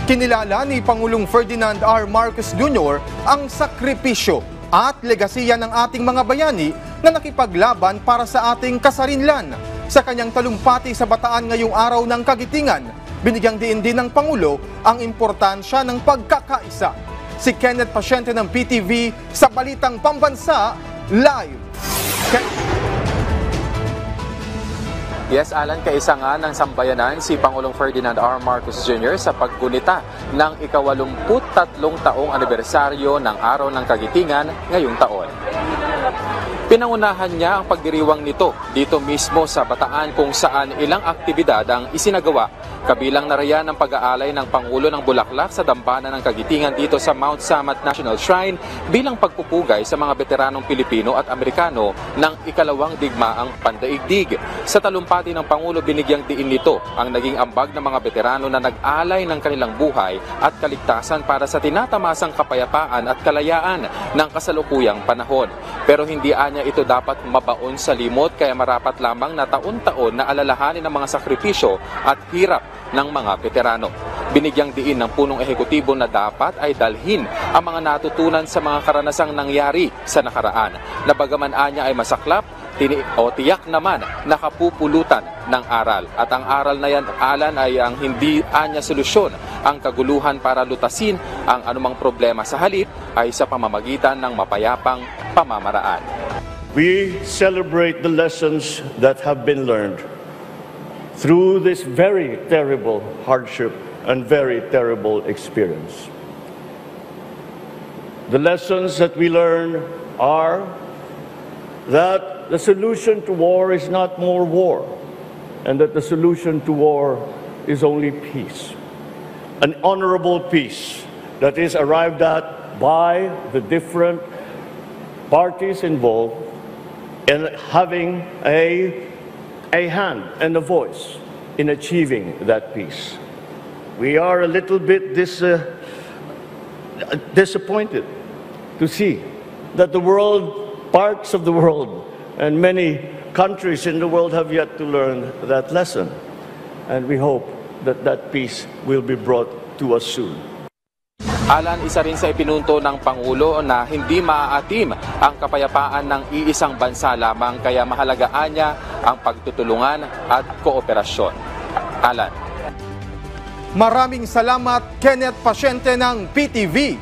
Kinilala ni Pangulong Ferdinand R. Marcos Jr. ang sakripisyo at legasiya ng ating mga bayani na nakipaglaban para sa ating kasarinlan. Sa kanyang talumpati sa Bataan ngayong araw ng Kagitingan, binigyang diin din ng Pangulo ang importansya ng pagkakaisa. Si Kenneth Pasyente ng PTV sa Balitang Pambansa, live. Yes, Alan, kaisa nga ng sambayanan si Pangulong Ferdinand R. Marcos Jr. sa paggunita ng ika-83 taong anibersaryo ng Araw ng Kagitingan ngayong taon. Pinangunahan niya ang pagdiriwang nito dito mismo sa Bataan kung saan ilang aktibidad ang isinagawa. Kabilang na riyan ang pag-aalay ng Pangulo ng Bulaklak sa Dambana ng Kagitingan dito sa Mount Samat National Shrine bilang pagpupugay sa mga veteranong Pilipino at Amerikano ng ikalawang digmaang pandaigdig. Sa talumpati ng Pangulo, binigyang diin nito ang naging ambag ng mga veterano na nag-alay ng kanilang buhay at kaligtasan para sa tinatamasang kapayapaan at kalayaan ng kasalukuyang panahon. Pero hindi anya ito dapat mabaon sa limot kaya marapat lamang na taon-taon na alalahanin ng mga sakripisyo at hirap ng mga veterano. Binigyang diin ng punong ehekutibo na dapat ay dalhin ang mga natutunan sa mga karanasang nangyari sa nakaraan. Na bagaman anya ay masaklap, tiyak naman nakapupulutan ng aral. At ang aral na yan, Alan, ay ang hindi anya solusyon ang kaguluhan para lutasin ang anumang problema sa halip ay sa pamamagitan ng mapayapang pamamaraan. We celebrate the lessons that have been learned through this very terrible hardship and very terrible experience. The lessons that we learn are that the solution to war is not more war, and that the solution to war is only peace. An honorable peace that is arrived at by the different parties involved in having a hand and a voice in achieving that peace. We are a little bit disappointed to see that the world, parts of the world, and many countries in the world have yet to learn that lesson. And we hope that that peace will be brought to us soon. Alan, isa rin sa ipinunto ng Pangulo na hindi maaatim ang kapayapaan ng iisang bansa lamang kaya mahalagaan niya ang pagtutulungan at kooperasyon. Alan. Maraming salamat, Kenneth Pasyente ng PTV.